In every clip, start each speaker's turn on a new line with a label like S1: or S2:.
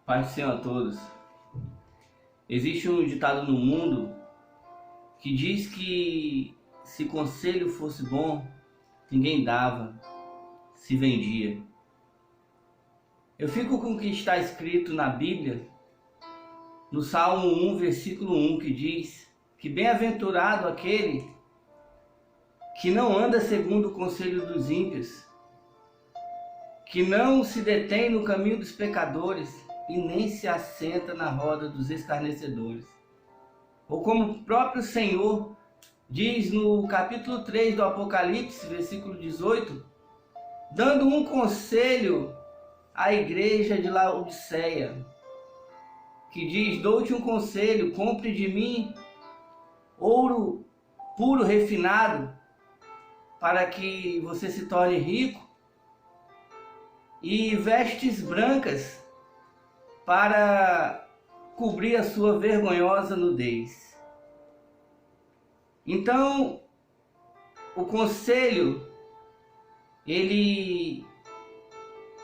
S1: Paz do Senhor a todos. Existe um ditado no mundo que diz que se conselho fosse bom, ninguém dava, se vendia. Eu fico com o que está escrito na Bíblia, no Salmo 1, versículo 1, que diz que bem-aventurado aquele que não anda segundo o conselho dos ímpios, que não se detém no caminho dos pecadores e nem se assenta na roda dos escarnecedores. Ou como o próprio Senhor diz no capítulo 3 do Apocalipse, versículo 18, dando um conselho à igreja de Laodiceia, que diz: dou-te um conselho, compre de mim ouro puro refinado, para que você se torne rico, e vestes brancas para cobrir a sua vergonhosa nudez. Então, o conselho, ele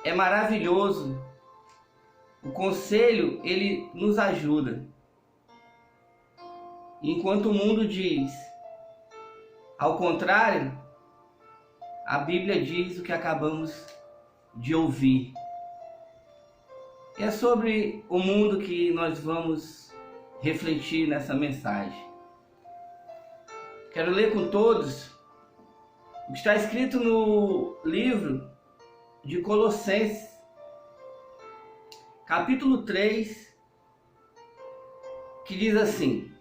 S1: é maravilhoso. O conselho, ele nos ajuda. Enquanto o mundo diz ao contrário, a Bíblia diz o que acabamos de ouvir. É sobre o mundo que nós vamos refletir nessa mensagem. Quero ler com todos o que está escrito no livro de Colossenses, capítulo 3, que diz assim: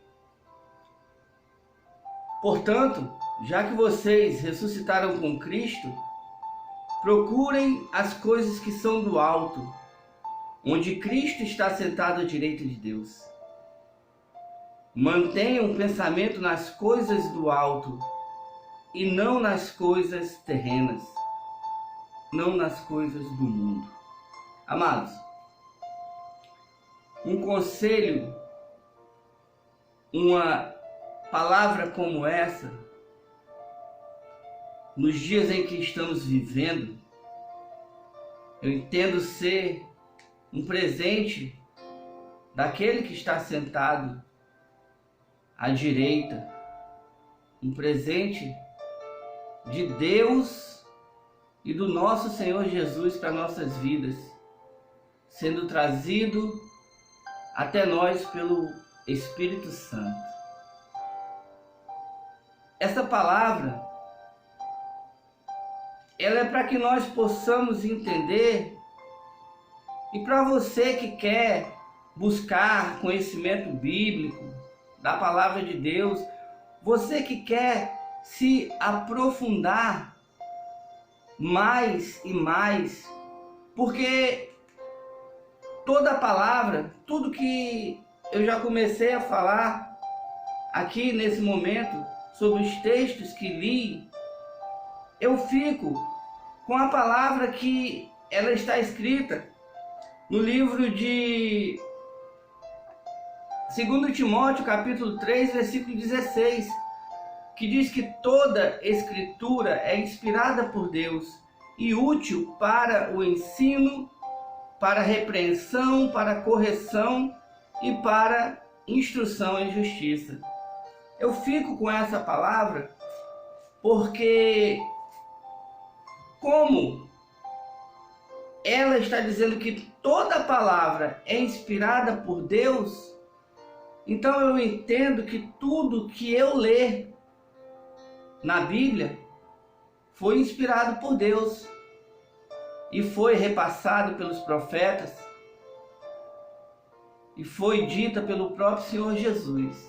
S1: portanto, já que vocês ressuscitaram com Cristo, procurem as coisas que são do alto, onde Cristo está sentado à direita de Deus. Mantenham um pensamento nas coisas do alto e não nas coisas terrenas, não nas coisas do mundo. Amados, um conselho, uma palavra como essa, nos dias em que estamos vivendo, eu entendo ser um presente daquele que está sentado à direita, um presente de Deus e do nosso Senhor Jesus para nossas vidas, sendo trazido até nós pelo Espírito Santo. Essa palavra, ela é para que nós possamos entender. E para você que quer buscar conhecimento bíblico da palavra de Deus, você que quer se aprofundar mais e mais, porque toda a palavra, tudo que eu já comecei a falar aqui nesse momento, sobre os textos que li, eu fico com a palavra que ela está escrita no livro de 2 Timóteo, capítulo 3, versículo 16, que diz que toda escritura é inspirada por Deus e útil para o ensino, para a repreensão, para a correção e para instrução em justiça. Eu fico com essa palavra porque, como ela está dizendo que toda palavra é inspirada por Deus, então eu entendo que tudo que eu ler na Bíblia foi inspirado por Deus e foi repassado pelos profetas e foi dita pelo próprio Senhor Jesus.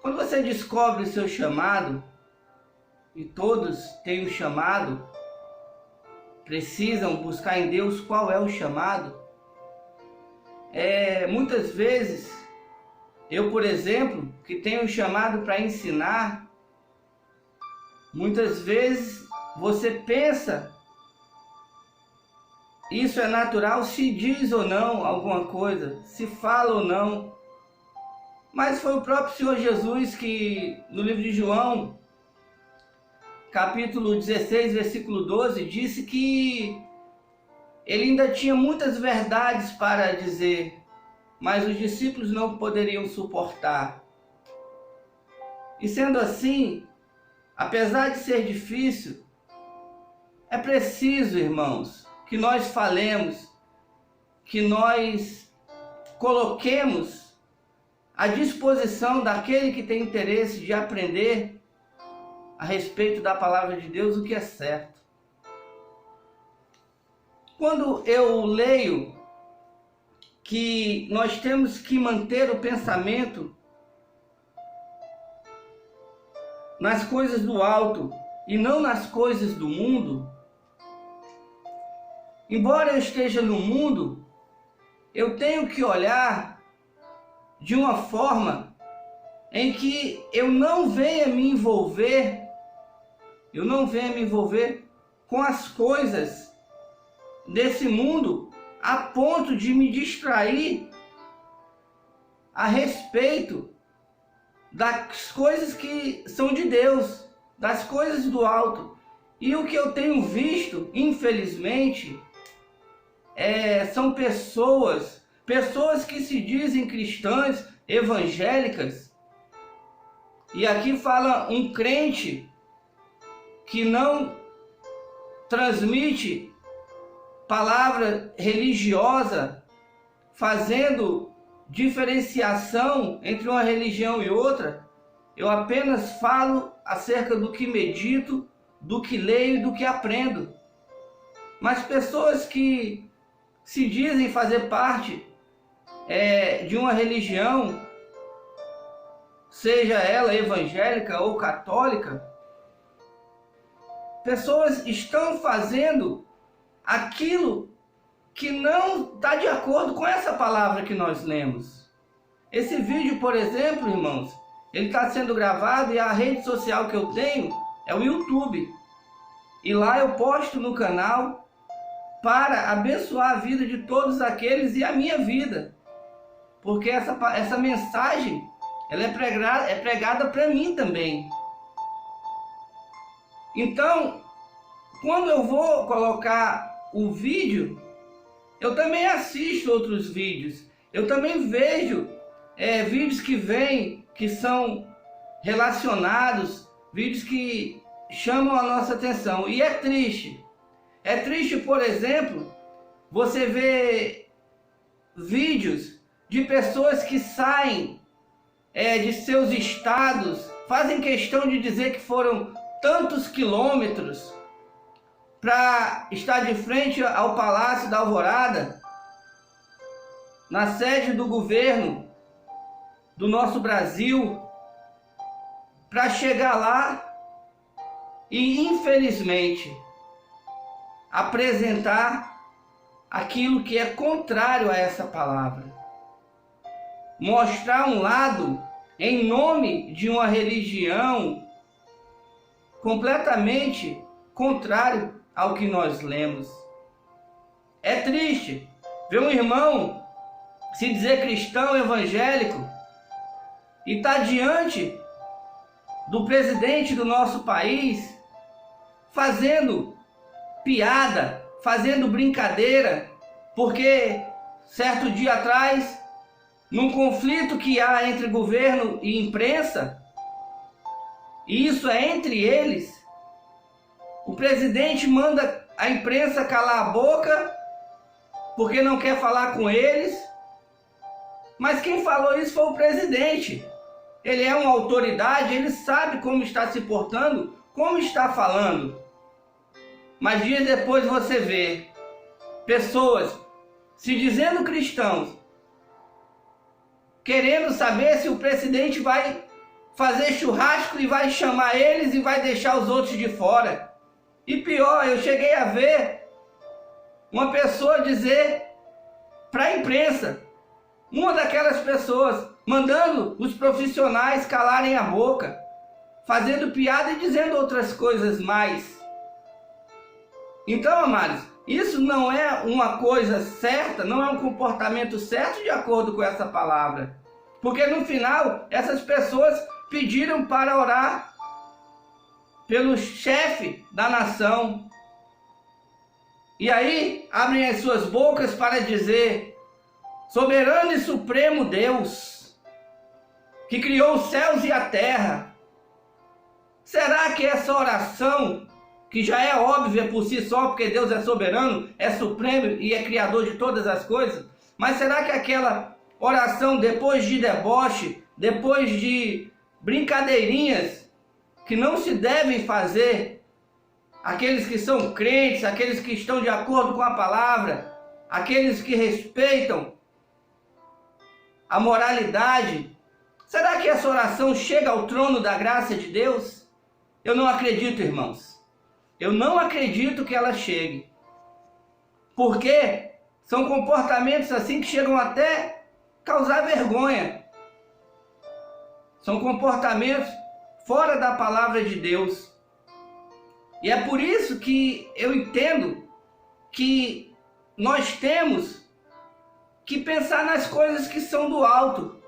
S1: Quando você descobre o seu chamado, e todos têm um chamado, precisam buscar em Deus qual é o chamado. Muitas vezes, eu, por exemplo, que tenho um chamado para ensinar, muitas vezes você pensa, isso é natural, se diz ou não alguma coisa, se fala ou não. Mas foi o próprio Senhor Jesus que, no livro de João, capítulo 16, versículo 12, disse que ele ainda tinha muitas verdades para dizer, mas os discípulos não poderiam suportar. E sendo assim, apesar de ser difícil, é preciso, irmãos, que nós falemos, que nós coloquemos à disposição daquele que tem interesse de aprender a respeito da palavra de Deus o que é certo. Quando eu leio que nós temos que manter o pensamento nas coisas do alto e não nas coisas do mundo, embora eu esteja no mundo, eu tenho que olhar de uma forma em que eu não venha me envolver com as coisas desse mundo a ponto de me distrair a respeito das coisas que são de Deus, das coisas do alto. E o que eu tenho visto, infelizmente, são pessoas que se dizem cristãs, evangélicas, e aqui fala um crente que não transmite palavra religiosa, fazendo diferenciação entre uma religião e outra. Eu apenas falo acerca do que medito, do que leio e do que aprendo. Mas pessoas que se dizem fazer parte de uma religião, seja ela evangélica ou católica, pessoas estão fazendo aquilo que não está de acordo com essa palavra que nós lemos. Esse vídeo, por exemplo, irmãos, ele está sendo gravado e a rede social que eu tenho é o YouTube. E lá eu posto no canal para abençoar a vida de todos aqueles e a minha vida. Porque essa mensagem, ela é pregada para mim também. Então, quando eu vou colocar o vídeo, eu também assisto outros vídeos. Eu também vejo vídeos que vêm, que são relacionados, vídeos que chamam a nossa atenção. E é triste. É triste, por exemplo, você ver vídeos de pessoas que saem de seus estados, fazem questão de dizer que foram tantos quilômetros para estar de frente ao Palácio da Alvorada, na sede do governo do nosso Brasil, para chegar lá e, infelizmente, apresentar aquilo que é contrário a essa palavra. Mostrar um lado em nome de uma religião completamente contrário ao que nós lemos. É triste ver um irmão se dizer cristão evangélico e estar diante do presidente do nosso país fazendo piada, fazendo brincadeira, porque certo dia atrás, num conflito que há entre governo e imprensa, e isso é entre eles, o presidente manda a imprensa calar a boca porque não quer falar com eles. Mas quem falou isso foi o presidente. Ele é uma autoridade, ele sabe como está se portando, como está falando. Mas dias depois você vê pessoas se dizendo cristãos, querendo saber se o presidente vai fazer churrasco e vai chamar eles e vai deixar os outros de fora. E pior, eu cheguei a ver uma pessoa dizer para a imprensa, uma daquelas pessoas, mandando os profissionais calarem a boca, fazendo piada e dizendo outras coisas mais. Então, amados, isso não é uma coisa certa, não é um comportamento certo de acordo com essa palavra. Porque no final, essas pessoas pediram para orar pelo chefe da nação. E aí abrem as suas bocas para dizer: soberano e supremo Deus, que criou os céus e a terra. Será que essa oração, que já é óbvia por si só, porque Deus é soberano, é supremo e é criador de todas as coisas, mas será que aquela oração depois de deboche, depois de brincadeirinhas que não se devem fazer, aqueles que são crentes, aqueles que estão de acordo com a palavra, aqueles que respeitam a moralidade, será que essa oração chega ao trono da graça de Deus? Eu não acredito, irmãos. Eu não acredito que ela chegue. Porque são comportamentos assim que chegam até causar vergonha. São comportamentos fora da palavra de Deus. E é por isso que eu entendo que nós temos que pensar nas coisas que são do alto.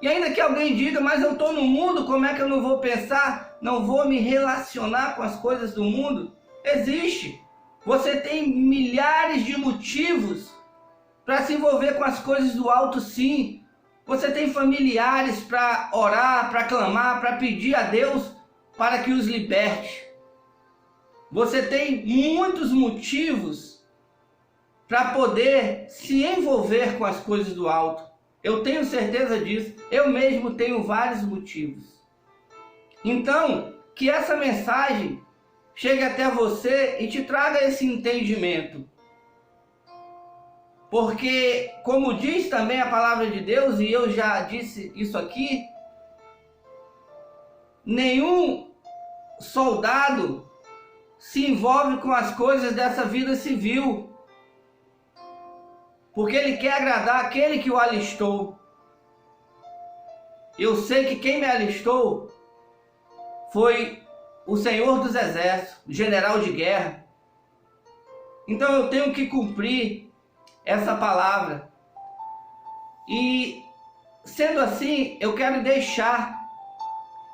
S1: E ainda que alguém diga: mas eu estou no mundo, como é que eu não vou pensar? Não vou me relacionar com as coisas do mundo? Existe. Você tem milhares de motivos para se envolver com as coisas do alto, sim. Você tem familiares para orar, para clamar, para pedir a Deus para que os liberte. Você tem muitos motivos para poder se envolver com as coisas do alto. Eu tenho certeza disso. Eu mesmo tenho vários motivos. Então, que essa mensagem chegue até você e te traga esse entendimento. Porque, como diz também a palavra de Deus, e eu já disse isso aqui, nenhum soldado se envolve com as coisas dessa vida civil, porque ele quer agradar aquele que o alistou. Eu sei que quem me alistou foi o Senhor dos Exércitos, o general de guerra. Então eu tenho que cumprir essa palavra. E sendo assim, eu quero deixar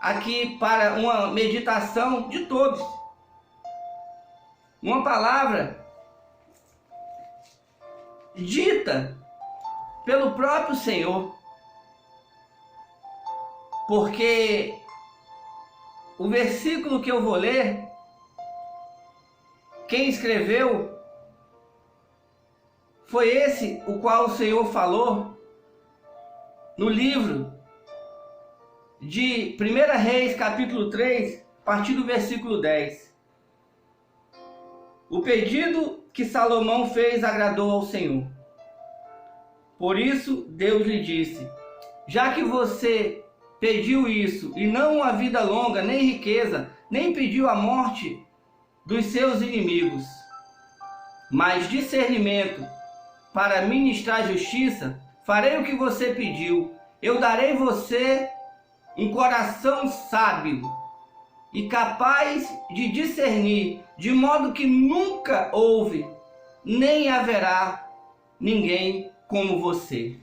S1: aqui para uma meditação de todos uma palavra dita pelo próprio Senhor, porque o versículo que eu vou ler, quem escreveu foi esse o qual o Senhor falou no livro de 1 Reis, capítulo 3, a partir do versículo 10. O pedido que Salomão fez agradou ao Senhor. Por isso Deus lhe disse: já que você pediu isso, e não uma vida longa, nem riqueza, nem pediu a morte dos seus inimigos, mas discernimento para ministrar justiça, farei o que você pediu. Eu darei você um coração sábio e capaz de discernir, de modo que nunca houve, nem haverá ninguém como você.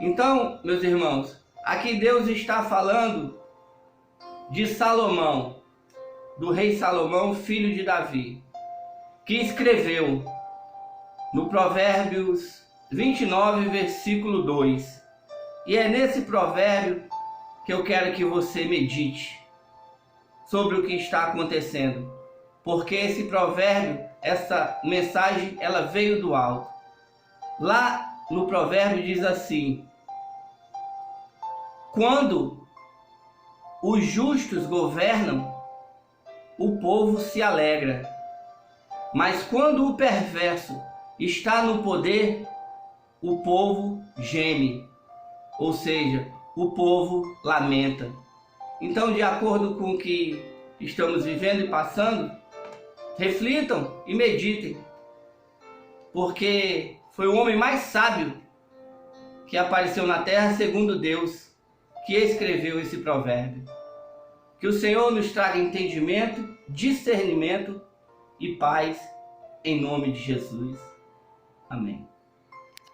S1: Então, meus irmãos, aqui Deus está falando de Salomão, do rei Salomão, filho de Davi, que escreveu no Provérbios 29, versículo 2. E é nesse provérbio que eu quero que você medite sobre o que está acontecendo, porque esse provérbio, essa mensagem, ela veio do alto. Lá no provérbio diz assim: quando os justos governam, o povo se alegra, mas quando o perverso está no poder, o povo geme, ou seja, o povo lamenta. Então, de acordo com o que estamos vivendo e passando, reflitam e meditem, porque foi o homem mais sábio que apareceu na terra, segundo Deus, que escreveu esse provérbio. Que o Senhor nos traga entendimento, discernimento e paz, em nome de Jesus. Amém.